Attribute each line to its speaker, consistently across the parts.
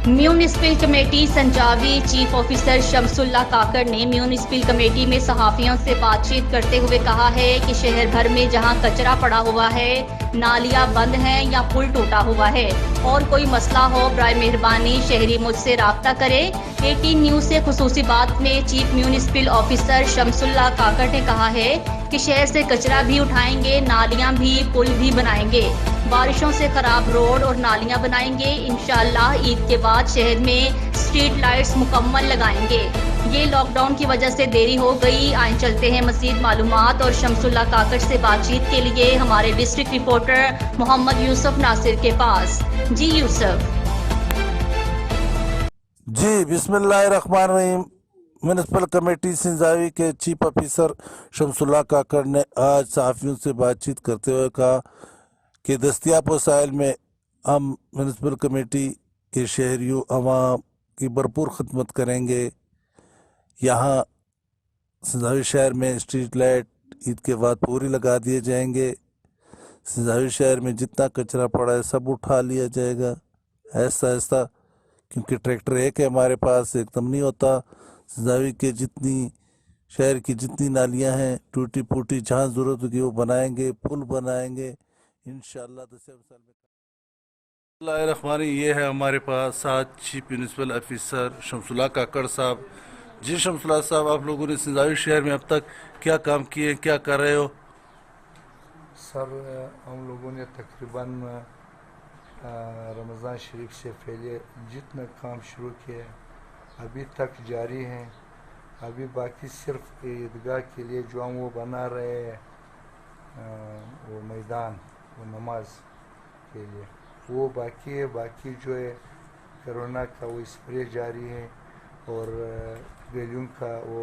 Speaker 1: Municipal committee Sanjawi chief officer शमसुल्लाह काकड़ ने municipal committee में सहाफियों से बातचीत करते हुए कहा है कि शहर भर में जहां कचरा पड़ा हुआ है, नालियां बंद हैं या पुल टूटा हुआ है और कोई मसला हो, बराए मेहरबानी शहरी मुझसे राब्ता करे। 18 न्यूज से खुसूसी बात में चीफ म्यूनिसिपल ऑफिसर शमसुल्लाह काकड़ ने कहा है कि शहर से कचरा भी उठाएंगे, नालियां भी, पुल भी बनाएंगे, बारिशों से खराब रोड और नालियां बनाएंगे। इंशाअल्लाह ईद के बाद शहर में स्ट्रीट लाइट्स मुकम्मल लगाएंगे। ये लॉकडाउन की वजह से देरी हो गई। आए चलते हैं मज़ीद मालूमात और शमसुल्लाह काकड़ से बातचीत के लिए हमारे डिस्ट्रिक्ट रिपोर्टर मोहम्मद यूसुफ नासिर के पास। जी यूसुफ।
Speaker 2: जी बिस्मिल्लाहिर्रहमानिर्रहीम। म्यूनिसिपल कमेटी सिंजावी के चीफ ऑफिसर शमसुल्लाह काकड़ ने आज सहाफ़ियों से बातचीत करते हुए कहा कि दस्तियाब वसाइल में हम म्यूनिसिपल कमेटी के शहरियों अवाम की भरपूर खिदमत करेंगे। यहाँ सिंजावी शहर में स्ट्रीट लाइट ईद के बाद पूरी लगा दिए जाएंगे। सिंजावी शहर में जितना कचरा पड़ा है सब उठा लिया जाएगा ऐसा ऐसा, क्योंकि ट्रैक्टर एक है हमारे पास, एकदम नहीं होता। सिंजावी के जितनी शहर की जितनी नालियाँ हैं टूटी फूटी, जहाँ ज़रूरत होगी वो बनाएंगे, पुल बनाएंगे इंशाअल्लाह। ये है हमारे पास आज चीफ म्यूनिसिपल ऑफिसर शमसुल्लाह काकड़ साहब। जी शमसुल्लाह साहब, आप लोगों ने सिंजावी शहर में अब तक क्या काम किए, क्या कर रहे हो?
Speaker 3: सर, हम लोगों ने तकरीबन रमज़ान शरीफ से पहले जितना काम शुरू किया अभी तक जारी हैं। अभी बाकी सिर्फ ईदगाह के लिए जो हम वो बना रहे हैं, वो मैदान, वो नमाज के लिए वो बाकी है। बाकी जो है कोरोना का वो स्प्रे जारी है और गलियों का वो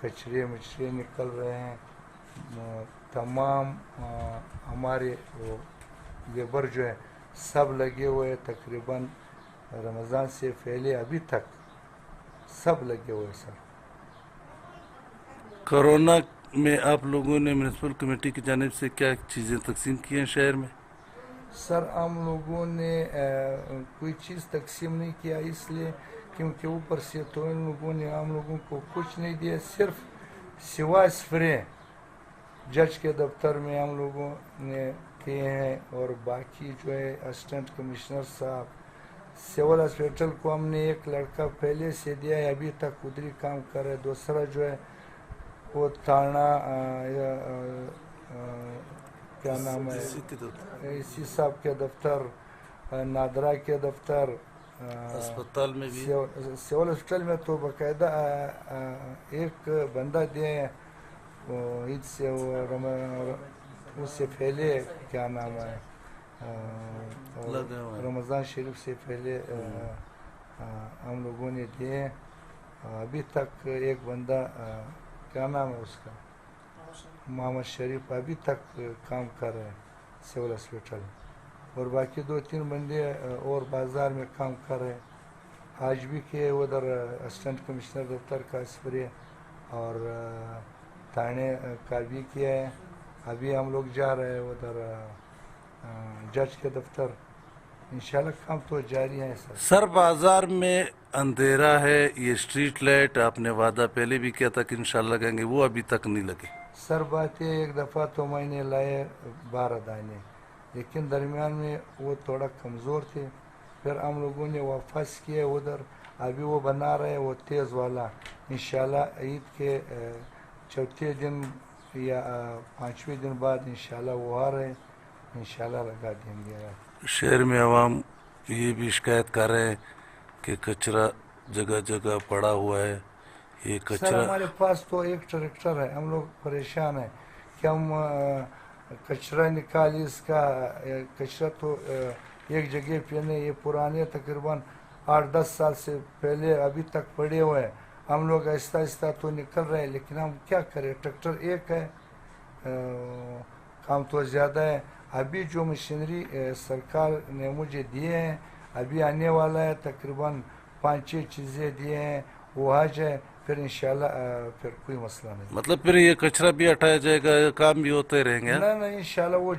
Speaker 3: कचरे मचरे निकल रहे हैं। तमाम हमारे वो लेबर जो है सब लगे हुए हैं। तकरीबन रमज़ान से पहले अभी तक सब लगे हुए सर।
Speaker 2: कोरोना में आप लोगों ने म्यूनिसिपल कमेटी की जानिब से क्या चीज़ें तकसीम की हैं शहर में?
Speaker 3: सर, हम लोगों ने कोई चीज़ तकसीम नहीं किया, इसलिए क्योंकि ऊपर से तो इन लोगों ने हम लोगों को कुछ नहीं दिया, सिर्फ सिवा स्प्रे जज के दफ्तर में हम लोगों ने किए हैं। और बाकी जो है असिस्टेंट कमिश्नर साहब सिविल हॉस्पिटल को हमने एक लड़का पहले से दिया है, अभी तक उधरी काम कर रहे। दूसरा जो है वो थाना क्या नाम है, इसी साहब के दफ्तर, नादरा के दफ्तर,
Speaker 2: अस्पताल में भी,
Speaker 3: सिविल हॉस्पिटल में तो बाकायदा एक बंदा दिए हैं ईद से, उससे पहले क्या नाम है, रमज़ान शरीफ से पहले हम लोगों ने दिए। अभी तक एक बंदा क्या नाम है उसका, मोहम्मद शरीफ, अभी तक काम कर रहे हैं सिविल हॉस्पिटल। और बाकी 2-3 बंदे और बाज़ार में काम कर रहे हैं। आज भी किए उधर असिस्टेंट कमिश्नर दफ्तर का स्प्रे और थाने का भी किया है। अभी हम लोग जा रहे हैं उधर जज के दफ्तर। इंशाल्लाह काम तो जारी है
Speaker 2: सर। बाजार में अंधेरा है, ये स्ट्रीट लाइट आपने वादा पहले भी किया था कि इंशाल्लाह लगेंगे, वो अभी तक नहीं लगे।
Speaker 3: सर बात है, एक दफ़ा तो मैंने लाए 12 दाने, लेकिन दरमियान में वो थोड़ा कमज़ोर थे, फिर हम लोगों ने वापस किए उधर। अभी वो बना रहे वो तेज़ वाला। इंशाल्लाह ईद के चौथे दिन या 5वें दिन बाद इंशाल्लाह वो आ रहे, इंशाल्लाह लगा देंगे।
Speaker 2: शहर में आवाम ये भी शिकायत कर रहे हैं कि कचरा जगह जगह पड़ा हुआ है। ये कचरा,
Speaker 3: सर हमारे पास तो एक ट्रैक्टर है, हम लोग परेशान हैं कि हम कचरा निकाली, इसका कचरा तो एक जगह पे नहीं, ये पुराने तकरीबन 8-10 साल से पहले अभी तक पड़े हुए हैं। हम लोग आहिस्ता आहिस्ता तो निकल रहे हैं, लेकिन हम क्या करें, ट्रैक्टर एक है, काम तो ज़्यादा है। अभी जो मशीनरी सरकार ने मुझे दिए हैं, अभी आने वाला है, तकरीबन 5-6 चीज़ें दिए हैं, वो आ जाए फिर इंशाल्लाह फिर कोई मसला नहीं।
Speaker 2: मतलब फिर ये कचरा भी हटाया जाएगा, काम भी होते रहेंगे?
Speaker 3: ना इंशाल्लाह वो